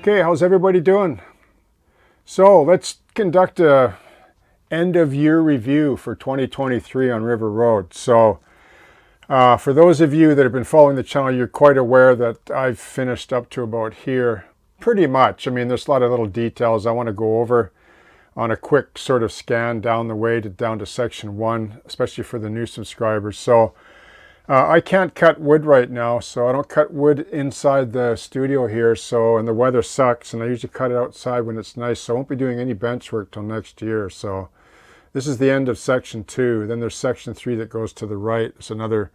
Okay, how's everybody doing? So let's conduct a end of year review for 2023 on River Road. So for those of you that have been following the channel, you're quite aware that I've finished up to about here pretty much. I mean, there's a lot of little details I want to go over on a quick sort of scan down the way down to section 1, especially for the new subscribers. So I can't cut wood right now, so I don't cut wood inside the studio here, and the weather sucks, and I usually cut it outside when it's nice, so I won't be doing any bench work till next year. So this is the end of section 2. Then there's section 3 that goes to the right. It's another,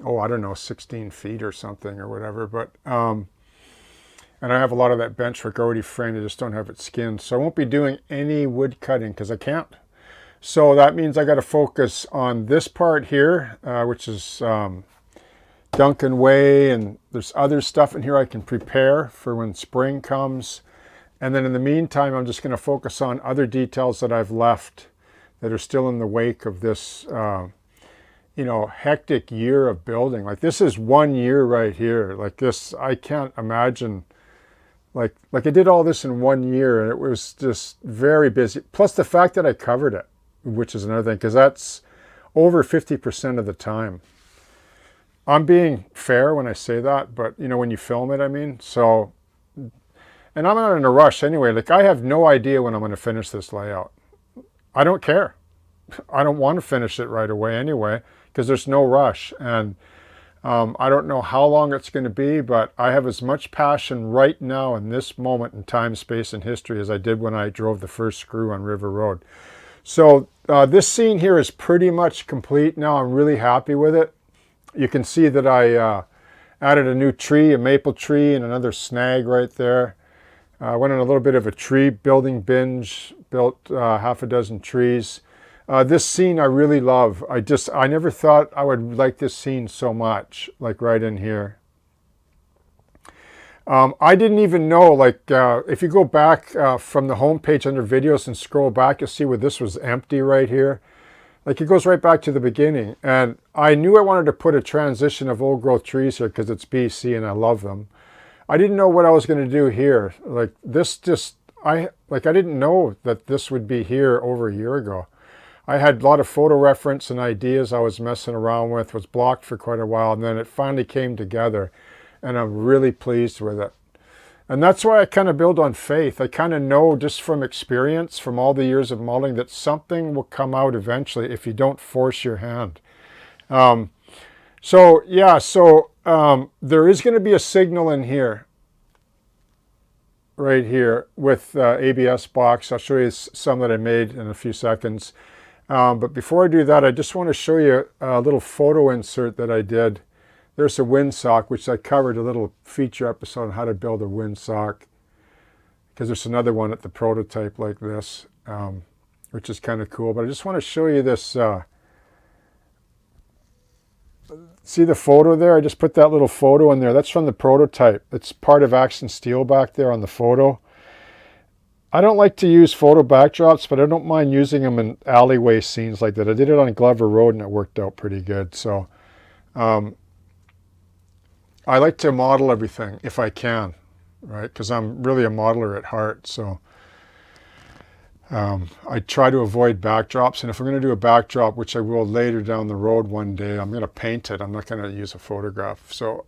I don't know, 16 feet or something or whatever, but and I have a lot of that bench work already framed. I just don't have it skinned, so I won't be doing any wood cutting because I can't. So that means I got to focus on this part here, which is Duncan Way, and there's other stuff in here I can prepare for when spring comes. And then in the meantime, I'm just going to focus on other details that I've left that are still in the wake of this, hectic year of building. Like this is 1 year right here. Like this, I can't imagine. Like I did all this in 1 year, and it was just very busy. Plus the fact that I covered it, which is another thing, because that's over 50% of the time. I'm being fair when I say that, but when you film it, I mean. So, and I'm not in a rush anyway. Like I have no idea when I'm going to finish this layout. I don't care. I don't want to finish it right away anyway, because there's no rush. And I don't know how long it's going to be, but I have as much passion right now in this moment in time, space, and history as I did when I drove the first screw on River Road. So this scene here is pretty much complete now. I'm really happy with it. You can see that I added a new tree, a maple tree, and another snag right there. I went on a little bit of a tree building binge, built half a dozen trees. This scene I really love. I never thought I would like this scene so much, like right in here. I didn't even know, if you go back from the home page under videos and scroll back, you'll see where this was empty right here. Like it goes right back to the beginning. And I knew I wanted to put a transition of old growth trees here because it's BC and I love them. I didn't know what I was going to do here. Like this I didn't know that this would be here over a year ago. I had a lot of photo reference and ideas I was messing around with, was blocked for quite a while, and then it finally came together. And I'm really pleased with it. And that's why I kind of build on faith. I kind of know just from experience, from all the years of modeling, that something will come out eventually if you don't force your hand. There is going to be a signal in here, right here, with ABS box. I'll show you some that I made in a few seconds. But before I do that, I just want to show you a little photo insert that I did. There's a windsock, which I covered a little feature episode on how to build a windsock, because there's another one at the prototype like this, which is kind of cool. But I just want to show you this. See the photo there? I just put that little photo in there. That's from the prototype. It's part of Accent Steel back there on the photo. I don't like to use photo backdrops, but I don't mind using them in alleyway scenes like that. I did it on Glover Road, and it worked out pretty good. So I like to model everything if I can, right? Because I'm really a modeler at heart. So I try to avoid backdrops. And if I'm going to do a backdrop, which I will later down the road one day, I'm going to paint it. I'm not going to use a photograph. So,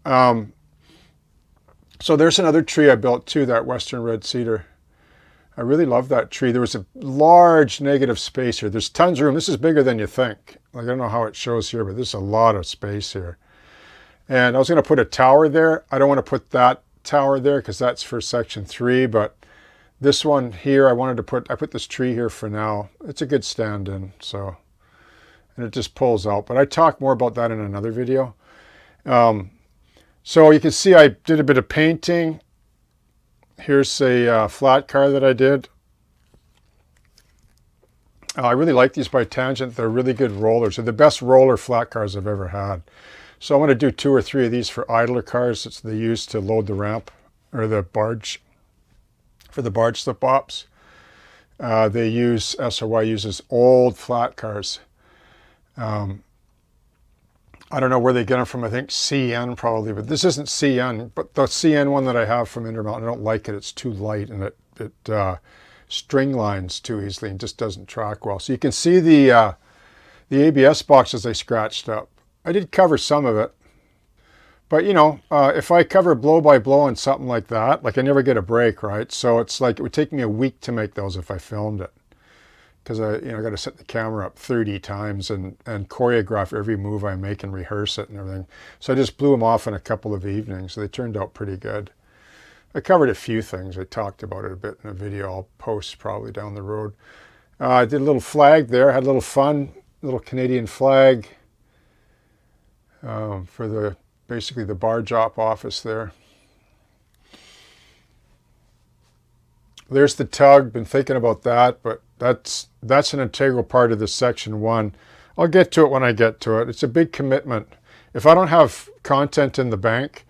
so there's another tree I built too, that Western Red Cedar. I really love that tree. There was a large negative space here. There's tons of room. This is bigger than you think. Like, I don't know how it shows here, but there's a lot of space here. And I was going to put a tower there. I don't want to put that tower there because that's for section 3. But this one here, I put this tree here for now. It's a good stand-in. So, and it just pulls out. But I talk more about that in another video. So you can see I did a bit of painting. Here's a flat car that I did. I really like these by Tangent. They're really good rollers. They're the best roller flat cars I've ever had. So I'm going to do 2 or 3 of these for idler cars that they use to load the ramp or the barge, for the barge slip-ups. SOY uses old flat cars. I don't know where they get them from. I think CN probably, but this isn't CN. But the CN one that I have from Intermountain, I don't like it. It's too light and it string lines too easily and just doesn't track well. So you can see the ABS boxes I scratched up. I did cover some of it. But, you know, if I cover blow by blow on something like that, like I never get a break, right? So it's like it would take me a week to make those if I filmed it. Because I got to set the camera up 30 times and choreograph every move I make and rehearse it and everything. So I just blew them off in a couple of evenings. They turned out pretty good. I covered a few things. I talked about it a bit in a video I'll post probably down the road. I did a little flag there. Had a little fun, little Canadian flag for basically the bar drop office there. There's the tug. Been thinking about that, but that's an integral part of this section 1. I'll get to it when I get to it. It's a big commitment. If I don't have content in the bank,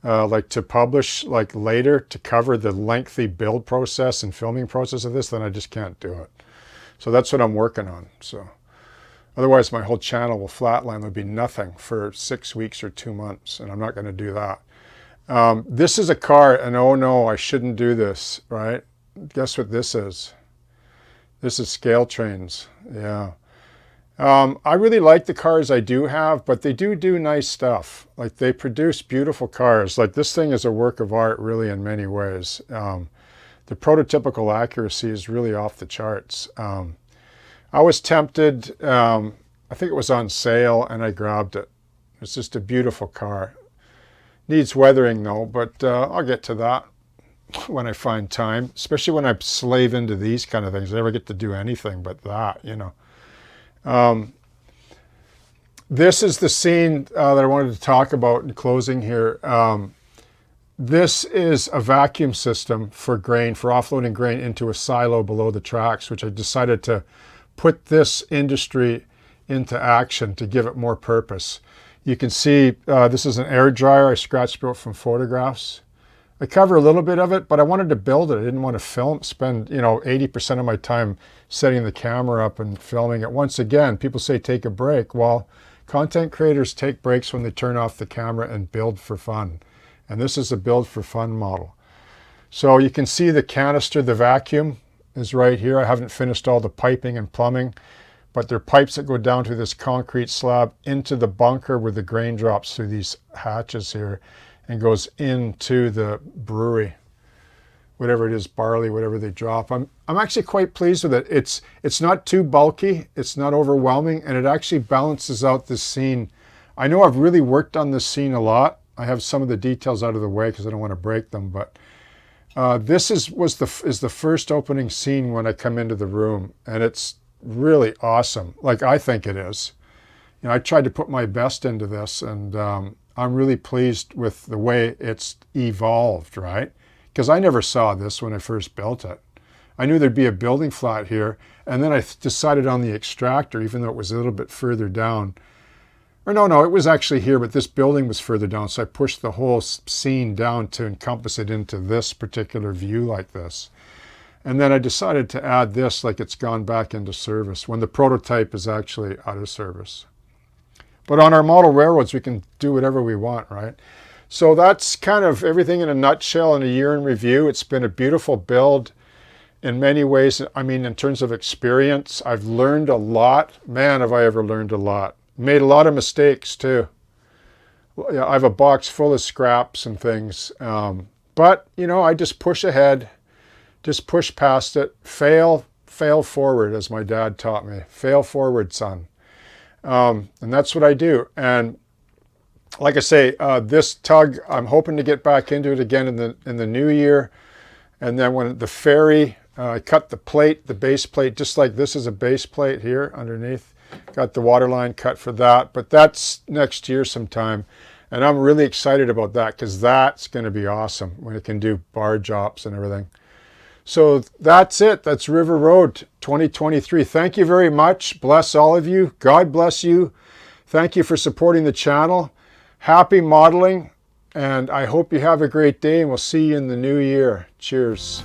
like to publish like later to cover the lengthy build process and filming process of this, then I just can't do it. So that's what I'm working on. So otherwise my whole channel will flatline. There'll be nothing for 6 weeks or 2 months, and I'm not going to do that. This is a car, and oh no, I shouldn't do this, right? Guess what this is? This is Scale Trains, yeah. I really like the cars I do have, but they do nice stuff. Like they produce beautiful cars. Like this thing is a work of art really in many ways. The prototypical accuracy is really off the charts. I was tempted, I think it was on sale and I grabbed it. It's just a beautiful car. Needs weathering though, but I'll get to that when I find time, especially when I slave into these kind of things. I never get to do anything but that, you know. This is the scene that I wanted to talk about in closing here. This is a vacuum system for grain, for offloading grain into a silo below the tracks, which I decided to put this industry into action to give it more purpose. You can see this is an air dryer I scratched out from photographs. I cover a little bit of it, but I wanted to build it. I didn't want to spend 80% of my time setting the camera up and filming it. Once again, people say take a break. Well, content creators take breaks when they turn off the camera and build for fun. And this is a build for fun model. So you can see the canister, the vacuum is right here. I haven't finished all the piping and plumbing, but there are pipes that go down to this concrete slab into the bunker where the grain drops through these hatches here and goes into the brewery, whatever it is, barley, whatever they drop. I'm actually quite pleased with it. It's not too bulky, it's not overwhelming, and it actually balances out this scene. I know I've really worked on this scene a lot. I have some of the details out of the way because I don't want to break them, but this is the first opening scene when I come into the room, and it's really awesome. Like I think it is. You know, I tried to put my best into this, and I'm really pleased with the way it's evolved, right? Because I never saw this when I first built it. I knew there'd be a building flat here, and then I decided on the extractor, even though it was a little bit further down. Or no, it was actually here, but this building was further down, so I pushed the whole scene down to encompass it into this particular view like this. And then I decided to add this like it's gone back into service when the prototype is actually out of service. But on our model railroads, we can do whatever we want, right? So that's kind of everything in a nutshell in a year in review. It's been a beautiful build in many ways. I mean, in terms of experience, I've learned a lot. Man, have I ever learned a lot. Made a lot of mistakes too. I have a box full of scraps and things. But, you know, I just push ahead, just push past it, fail forward, as my dad taught me. Fail forward, son. And that's what I do. And like I say, this tug, I'm hoping to get back into it again in the new year. And then when the ferry, I cut the plate, the base plate, just like this is a base plate here underneath. Got the water line cut for that, but that's next year sometime. And I'm really excited about that because that's going to be awesome when it can do bar drops and everything. So that's it. That's River Road 2023. Thank you very much. Bless all of you. God bless you. Thank you for supporting the channel. Happy modeling, and I hope you have a great day, and we'll see you in the new year. Cheers.